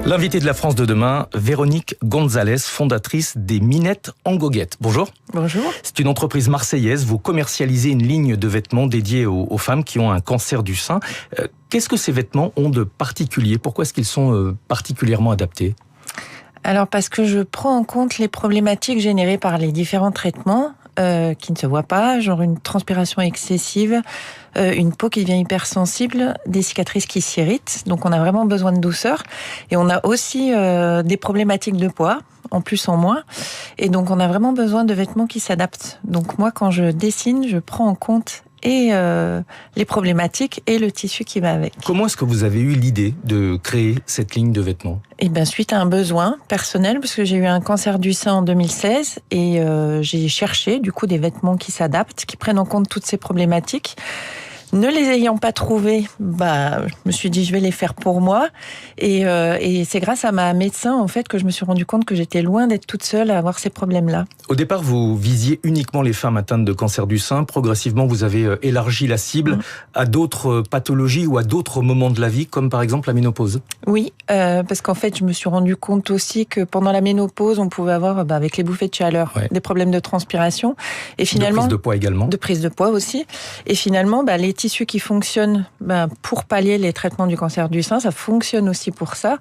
L'invité de la France de demain, Véronique Gonzalez, fondatrice des Minettes en Goguette. Bonjour. Bonjour. C'est une entreprise marseillaise. Vous commercialisez une ligne de vêtements dédiée aux femmes qui ont un cancer du sein. Qu'est-ce que ces vêtements ont de particulier? Pourquoi est-ce qu'ils sont particulièrement adaptés? Alors parce que je prends en compte les problématiques générées par les différents traitements qui ne se voient pas, genre une transpiration excessive, une peau qui devient hypersensible, des cicatrices qui s'irritent. Donc on a vraiment besoin de douceur. Et on a aussi des problématiques de poids, en plus en moins. Et donc on a vraiment besoin de vêtements qui s'adaptent. Donc moi quand je dessine, je prends en compte et les problématiques et le tissu qui va avec. Comment est-ce que vous avez eu l'idée de créer cette ligne de vêtements? Eh bien, suite à un besoin personnel, parce que j'ai eu un cancer du sein en 2016 et j'ai cherché du coup des vêtements qui s'adaptent, qui prennent en compte toutes ces problématiques. Ne les ayant pas trouvés, je me suis dit je vais les faire pour moi. Et c'est grâce à ma médecin en fait que je me suis rendu compte que j'étais loin d'être toute seule à avoir ces problèmes-là. Au départ, vous visiez uniquement les femmes atteintes de cancer du sein. Progressivement, vous avez élargi la cible à d'autres pathologies ou à d'autres moments de la vie, comme par exemple la ménopause. Oui, parce qu'en fait, je me suis rendu compte aussi que pendant la ménopause, on pouvait avoir, avec les bouffées de chaleur, des problèmes de transpiration. Et finalement, de prise de poids également. De prise de poids aussi. Et finalement, les tissus qui fonctionnent pour pallier les traitements du cancer du sein, ça fonctionne aussi pour ça.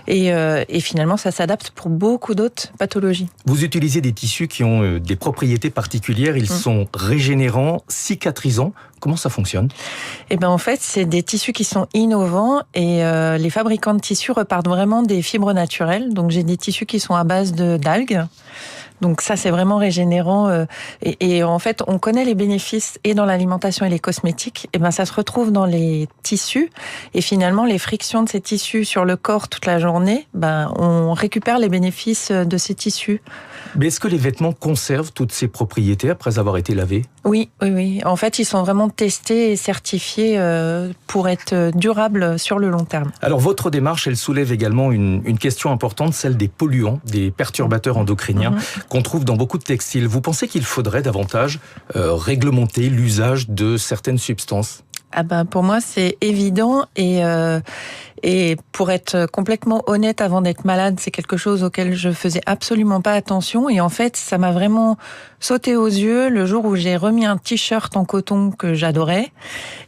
Et finalement, ça s'adapte pour beaucoup d'autres pathologies. Vous utilisez des tissus qui ont des propriétés particulières. Ils sont régénérants, cicatrisants. Comment ça fonctionne? En fait, c'est des tissus qui sont innovants et les fabricants de tissus repartent vraiment des fibres naturelles. Donc, j'ai des tissus qui sont à base d'algues. Donc ça, c'est vraiment régénérant. Et en fait, on connaît les bénéfices et dans l'alimentation et les cosmétiques. Et ça se retrouve dans les tissus. Et finalement, les frictions de ces tissus sur le corps toute la journée, on récupère les bénéfices de ces tissus. Mais est-ce que les vêtements conservent toutes ces propriétés après avoir été lavés? Oui. En fait, ils sont vraiment testés et certifiés pour être durables sur le long terme. Alors, votre démarche, elle soulève également une question importante, celle des polluants, des perturbateurs endocriniens qu'on trouve dans beaucoup de textiles. Vous pensez qu'il faudrait davantage réglementer l'usage de certaines substances? Pour moi, c'est évident et pour être complètement honnête, avant d'être malade, c'est quelque chose auquel je faisais absolument pas attention. Et en fait, ça m'a vraiment sauté aux yeux le jour où j'ai remis un t-shirt en coton que j'adorais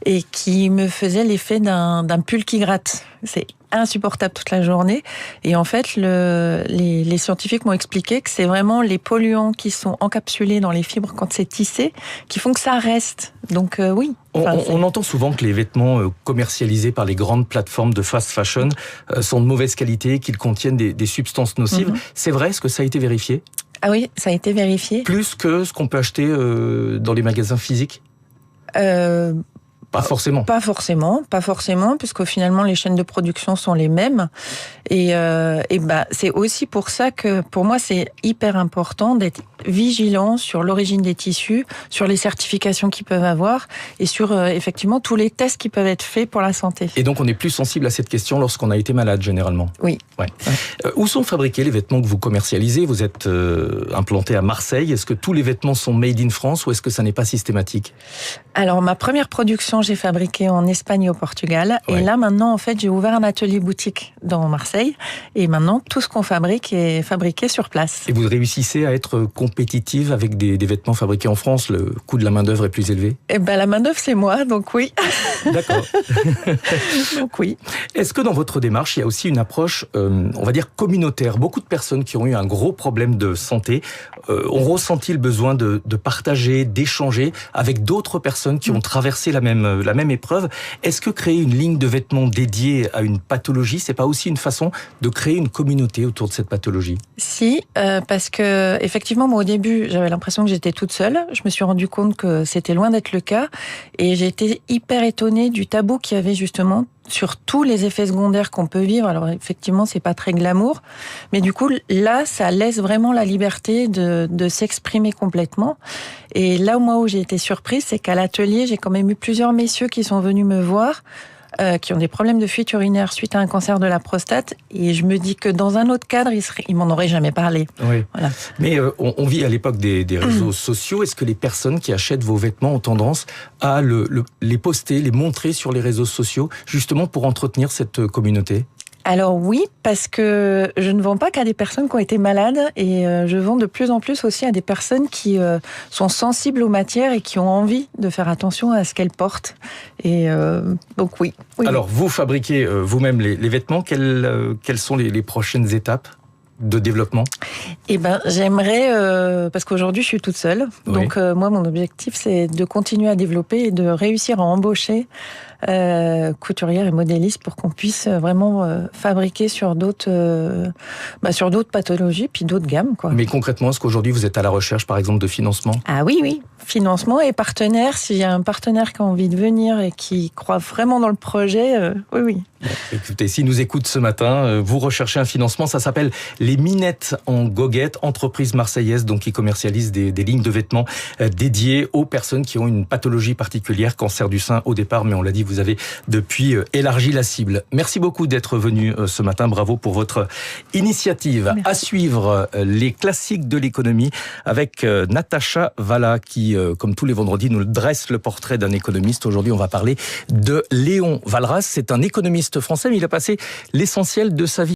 et qui me faisait l'effet d'un pull qui gratte. C'est insupportable toute la journée. Et en fait, les scientifiques m'ont expliqué que c'est vraiment les polluants qui sont encapsulés dans les fibres quand c'est tissé qui font que ça reste. Donc oui. On entend souvent que les vêtements commercialisés par les grandes plateformes de fast fashion sont de mauvaise qualité, qu'ils contiennent des substances nocives. C'est vrai? Est-ce que ça a été vérifié? Ah oui, ça a été vérifié. Plus que ce qu'on peut acheter dans les magasins physiques? Pas forcément. Pas forcément, puisque finalement les chaînes de production sont les mêmes. Et c'est aussi pour ça que pour moi c'est hyper important d'être vigilant sur l'origine des tissus, sur les certifications qu'ils peuvent avoir et sur effectivement tous les tests qui peuvent être faits pour la santé. Et donc on est plus sensible à cette question lorsqu'on a été malade généralement. Oui. Ouais. Où sont fabriqués les vêtements que vous commercialisez? Vous êtes implanté à Marseille. Est-ce que tous les vêtements sont made in France ou est-ce que ça n'est pas systématique? Alors ma première production, j'ai fabriqué en Espagne et au Portugal. Et là, maintenant, en fait, j'ai ouvert un atelier boutique dans Marseille. Et maintenant, tout ce qu'on fabrique est fabriqué sur place. Et vous réussissez à être compétitive avec des vêtements fabriqués en France? Le coût de la main-d'œuvre est plus élevé? La main-d'œuvre, c'est moi, donc oui. D'accord. Donc oui. Est-ce que dans votre démarche, il y a aussi une approche, on va dire, communautaire? Beaucoup de personnes qui ont eu un gros problème de santé ont ressenti le besoin de partager, d'échanger avec d'autres personnes qui ont traversé la même épreuve. Est-ce que créer une ligne de vêtements dédiée à une pathologie, c'est pas aussi une façon de créer une communauté autour de cette pathologie? Si, parce que effectivement, moi au début, j'avais l'impression que j'étais toute seule. Je me suis rendu compte que c'était loin d'être le cas, et j'ai été hyper étonnée du tabou qu'il y avait justement sur tous les effets secondaires qu'on peut vivre. Alors effectivement, c'est pas très glamour, mais du coup là, ça laisse vraiment la liberté de s'exprimer complètement. Et là où j'ai été surprise, c'est qu'à l'atelier, j'ai quand même eu plusieurs messieurs qui sont venus me voir, qui ont des problèmes de fuite urinaire suite à un cancer de la prostate. Et je me dis que dans un autre cadre, ils m'en auraient jamais parlé. Oui. Voilà. Mais on vit à l'époque des réseaux sociaux. Est-ce que les personnes qui achètent vos vêtements ont tendance à les poster, les montrer sur les réseaux sociaux, justement pour entretenir cette communauté ? Alors oui, parce que je ne vends pas qu'à des personnes qui ont été malades et je vends de plus en plus aussi à des personnes qui sont sensibles aux matières et qui ont envie de faire attention à ce qu'elles portent. Et donc oui. Alors vous fabriquez vous-même les vêtements, quelles sont les prochaines étapes de développement? Eh ben, j'aimerais, parce qu'aujourd'hui je suis toute seule, donc moi mon objectif c'est de continuer à développer et de réussir à embaucher couturières et modélistes pour qu'on puisse vraiment fabriquer sur d'autres pathologies puis d'autres gammes, quoi. Mais concrètement, est-ce qu'aujourd'hui vous êtes à la recherche par exemple de financement? Ah oui, financement et partenaire. S'il y a un partenaire qui a envie de venir et qui croit vraiment dans le projet, oui. Bon, écoutez, s'il nous écoute ce matin, vous recherchez un financement, ça s'appelle les Minettes en Goguette, entreprise marseillaise donc qui commercialise des lignes de vêtements dédiées aux personnes qui ont une pathologie particulière, cancer du sein au départ, mais on l'a dit, vous avez depuis élargi la cible. Merci beaucoup d'être venu ce matin, bravo pour votre initiative. Merci. À suivre les classiques de l'économie avec Natacha Valla qui, comme tous les vendredis, nous dresse le portrait d'un économiste. Aujourd'hui, on va parler de Léon Walras. C'est un économiste français, mais il a passé l'essentiel de sa vie